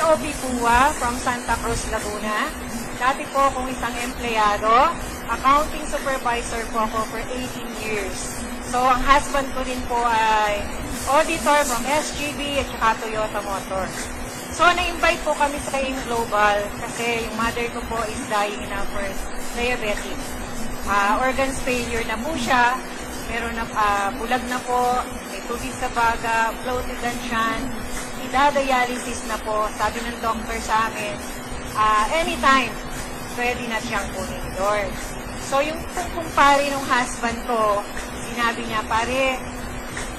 Obi Pua from Santa Cruz, Laguna. Dati po akong isang empleyado. Accounting supervisor po ako for 18 years. So, ang husband ko din po ay auditor from SGB at saka Toyota Motors. So, na-invite po kami sa AIM Global kasi yung mother ko po is dying na for diabetic. Organs failure na po siya. Meron na, bulag na po, may tubig sa baga, floated ang tiyan, idadialysis na po. Sabi ng doctor sa amin, anytime, pwede na siyang kunin ni Lord. So, yung kumpare ng husband ko, sinabi niya, pare,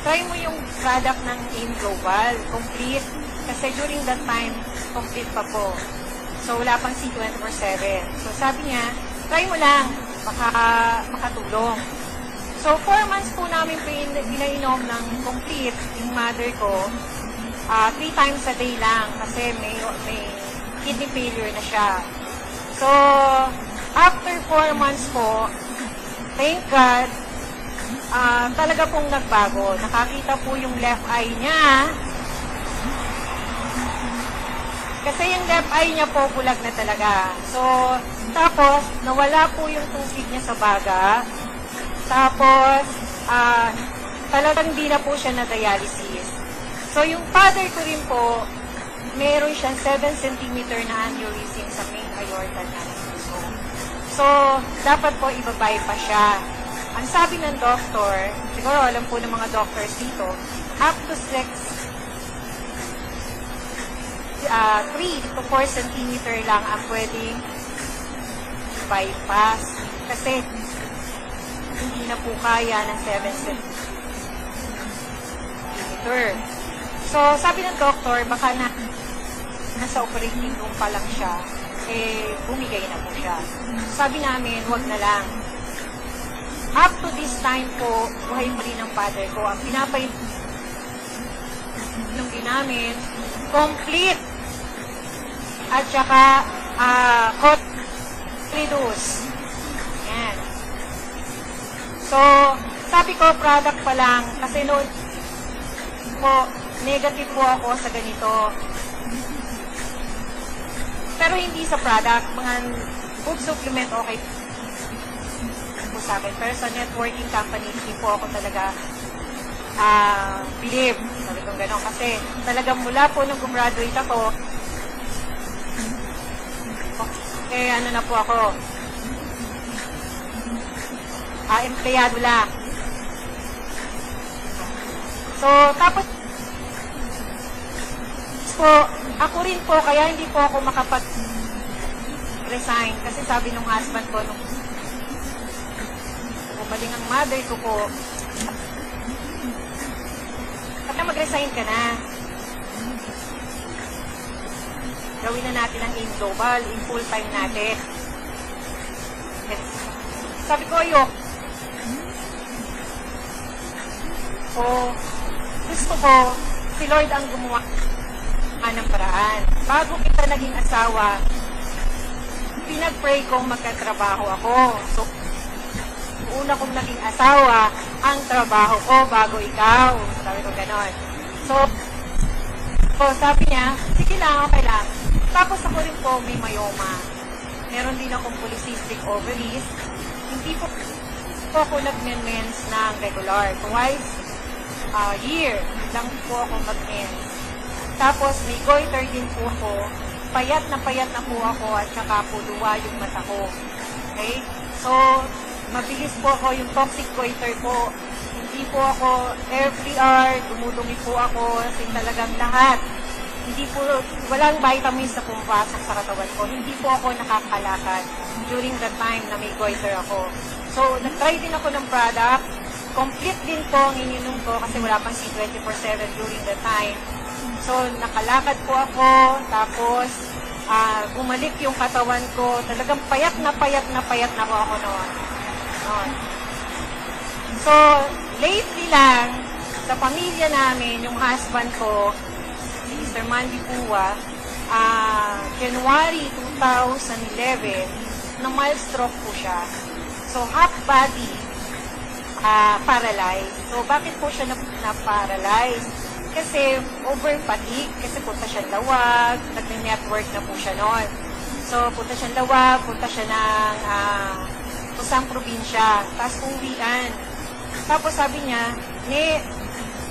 try mo yung product ng AIM Global, complete. Kasi during that time, complete pa po. So, wala pang C24/7. So, sabi niya, try mo lang, baka makatulong. So, 4 months po namin pinainom ng complete yung mother ko. 3 times a day lang kasi may kidney failure na siya. So, after 4 months po, thank God, talaga pong nagbago. Nakakita po yung left eye niya. Kasi yung left eye niya po bulag na talaga. So, tapos, nawala po yung tubig niya sa baga. Tapos, talagang di na po siya na dialysis. So, yung father ko rin po, meron siyang 7 cm na aneurysm sa main aorta niya. So, dapat po ibabypass siya. Ang sabi ng doctor, siguro alam po ng mga doctors dito, up to 3 to 4 cm lang ang pwedeng bypass. Kasi, hindi na po kaya ng 7 cm. So, sabi ng doctor, baka nasa operating room pa lang siya, bumigay na po siya. Sabi namin, wag na lang. Up to this time po, buhay pa rin ng father ko. Ang pinapainom namin, complete. At saka, reduce. Yan. So, sabi ko, product pa lang. Kasi noon po, negative po ako sa ganito. Pero hindi sa product. Mga food supplement, okay po sa akin. Pero sa networking company, hindi po ako talaga believe. Sabi ko gano'n. Kasi talagang mula po nung gumraduate ako, ano na po ako, empleyado lang. So, tapos po, ako rin po, kaya hindi po ako makapag-resign. Kasi sabi nung husband ko, nung umaling ang mother ko po, baka mag-resign ka na. Gawin na natin ang AIM Global, in full time natin. Sabi ko, ayok. So, gusto ko, si Lord ang gumawa ng paraan. Bago kita naging asawa, pinag-pray kong magkatrabaho ako. So, una kong naging asawa, ang trabaho ko bago ikaw. Sabi ko ganon. So, sabi niya, sige lang, okay lang. Tapos ako rin po may myoma. Meron din akong polycystic ovaries. Hindi po ako nag-mens ng regular. Twice a year lang po ako mag-mens. Tapos may goiter din po ako. Payat na po ako at saka po luwa yung mata ko. Okay? So, mabilis po ako yung toxic goiter po. Hindi po ako every hour, dumudumi po ako. Kasi talagang lahat. Hindi po, walang vitamins na pumapasok sa katawan ko. Hindi po ako nakakalakad during the time na may goiter ako. So, nag-try din ako ng product. Complete din po ang ininom ko kasi wala pang C24/7 during the time. So, nakalakad po ako. Tapos, bumalik yung katawan ko. Talagang payat na po ako noon. So, lately lang, sa pamilya namin, yung husband ko, Mr. Mandy Pua, January 2011, na mild stroke po siya. So, half body, paralyzed. So, bakit po siya na-paralyzed? kasi over fatigue, kasi punta siya Lawag, nag-network na po siya noon. So, punta siya Lawag, punta siya ng kusang probinsya, tapos uwian. Tapos sabi niya,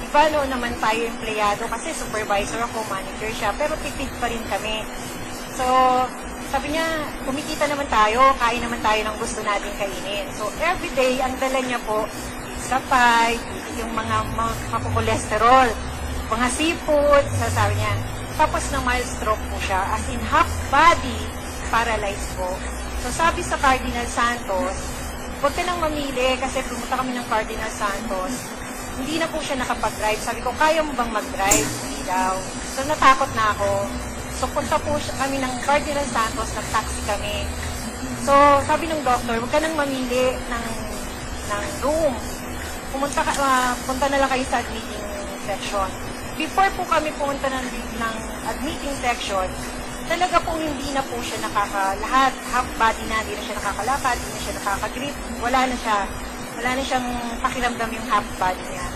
iba noon naman tayo empleyado kasi supervisor ako, manager siya, pero tipid pa rin kami. So, sabi niya, kumikita naman tayo, kain naman tayo ng gusto natin kainin. So, everyday, ang dala niya po, sapay, yung mga kolesterol, mga seafood, sabi niya. Tapos na mild stroke po siya, as in half body paralyzed po. So, sabi sa Cardinal Santos, huwag ka nang mamili kasi pumunta kami ng Cardinal Santos. Hindi na po siya nakapag-drive. Sabi ko, kaya mo bang mag-drive? Hindi daw. So, natakot na ako. So, punta po kami ng Cardinal Santos, nag-taxi kami. So, sabi ng doctor, huwag ka nang mamili ng room. Punta na lang kayo sa admitting section. Before po kami pumunta ng admitting section, talaga po hindi na po siya lahat, half body na, hindi na siya nakakalakad, hindi na siya nakakagrip, wala na siyang pakiramdam yung half body niya.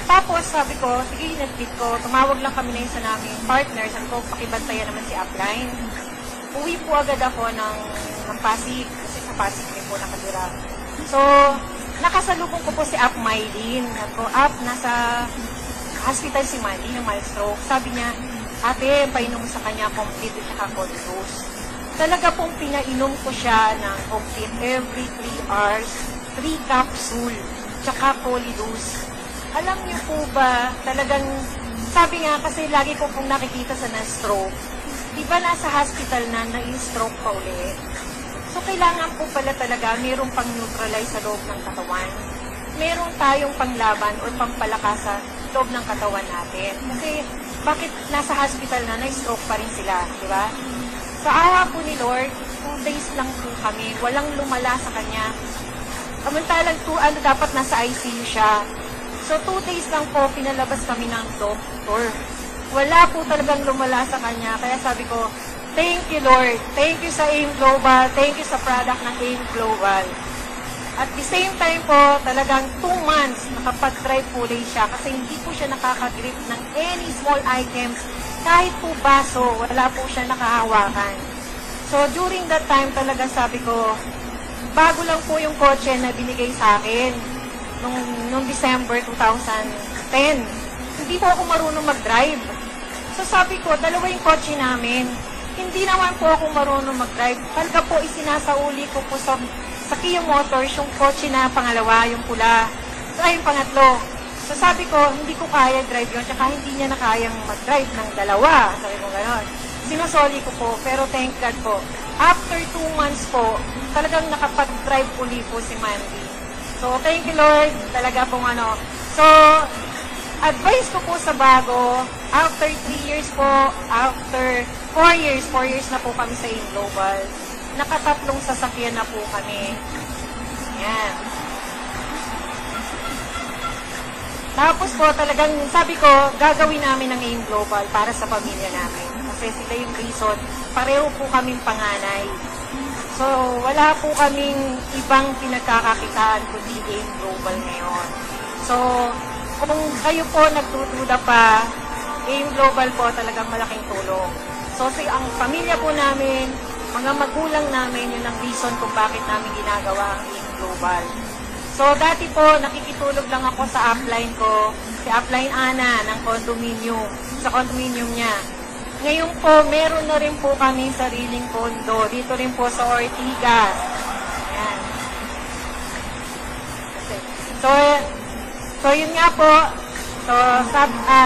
Tapos sabi ko, sige, nag-fit ko, tumawag lang kami na yun sa namin partner, sabi ko, pakibantayan naman si upline. Uwi po agad ako ng Pasig, kasi sa Pasig rin po nakatira. So, nakasalubong ko po si Up Mylene. Up, nasa hospital si Mandy ng mild stroke. Sabi niya, ate, painom sa kanya complete at saka cold dose. Talaga pong pinainom ko siya ng complete every 3 hours, 3 capsule, tsaka polydose. Alam niyo po ba, talagang, sabi nga kasi lagi ko pong nakikita sa na-stroke, di ba nasa hospital na na-stroke pa ulit? So, kailangan po pala talaga mayroong pang-neutralize sa loob ng katawan. Meron tayong panglaban o pampalakas sa loob ng katawan natin. Kasi, bakit nasa hospital na na-stroke pa rin sila, di ba? Sa awa po ni Lord, 2 days lang po kami, walang lumala sa kanya. Kamantalang dapat nasa ICU siya. So, 2 days lang po, pinalabas kami ng doktor. Wala po talagang lumala sa kanya. Kaya sabi ko, thank you Lord. Thank you sa AIM Global. Thank you sa product ng AIM Global. At the same time po, talagang 2 months nakapag-drive po ulit siya kasi hindi po siya nakakagrip ng any small items. Kahit po baso, wala po siya nakahawakan. So, during that time talaga sabi ko, bago lang po yung kotse na binigay sa akin nung December 2010. Hindi po ako marunong mag-drive. So sabi ko, dalawa yung kotse namin. Hindi naman po ako marunong mag-drive. Talaga po isinasauli ko po sa Kia Motors yung kotse na pangalawa, yung pula. So yung pangatlo. So sabi ko, hindi ko kaya drive yun. Tsaka hindi niya na kayang mag-drive ng dalawa. Sabi ko gano'n. Sinusoli ko po, pero thank God po. After 2 months po, talagang nakapag-drive uli po si Mandy. So, thank you Lord. Talaga pong So, advice ko po sa bago, after 3 years po, after 4 years na po kami sa AIM Global. Nakatatlong sasakyan na po kami. Ayan. Tapos po, talagang sabi ko, gagawin namin ng AIM Global para sa pamilya namin. Kasi sila yung reason, pareho po kaming panganay. So, wala po kaming ibang pinagkakakitaan kundi AIM Global ngayon. So, kung kayo po nagtutuda pa, AIM Global po talagang malaking tulong. So, ang pamilya po namin, mga magulang namin, yun ang reason kung bakit namin ginagawa ang AIM Global. So, dati po, nakikitulog lang ako sa upline ko, si upline Ana ng condominium, sa condominium niya. Ngayon po, meron na rin po kami sariling kondo. Dito rin po sa Ortigas. Ayan. So yun nga po. So,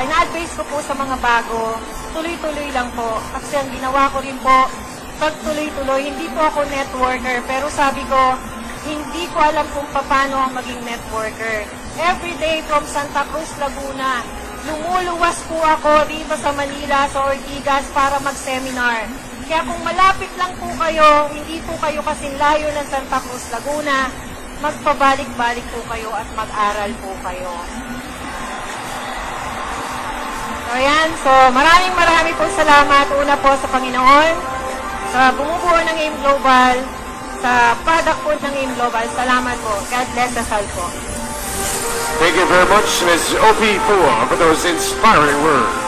ina-advise ko po sa mga bago, tuloy-tuloy lang po. Kasi ang ginawa ko rin po, pag tuloy-tuloy, hindi po ako networker. Pero sabi ko, hindi ko alam kung paano ang maging networker. Every day from Santa Cruz, Laguna, lumuluwas po ako dito sa Manila, sa Ortigas, para mag-seminar. Kaya kung malapit lang po kayo, hindi po kayo kasing layo ng Santa Cruz, Laguna, magpabalik-balik po kayo at mag-aral po kayo. So yan, so maraming po salamat. Una po sa Panginoon, sa bumubuo ng AIM Global, sa product po ng AIM Global. Salamat po. God bless us all po. Thank you very much, Ms. Opie Fua, for those inspiring words.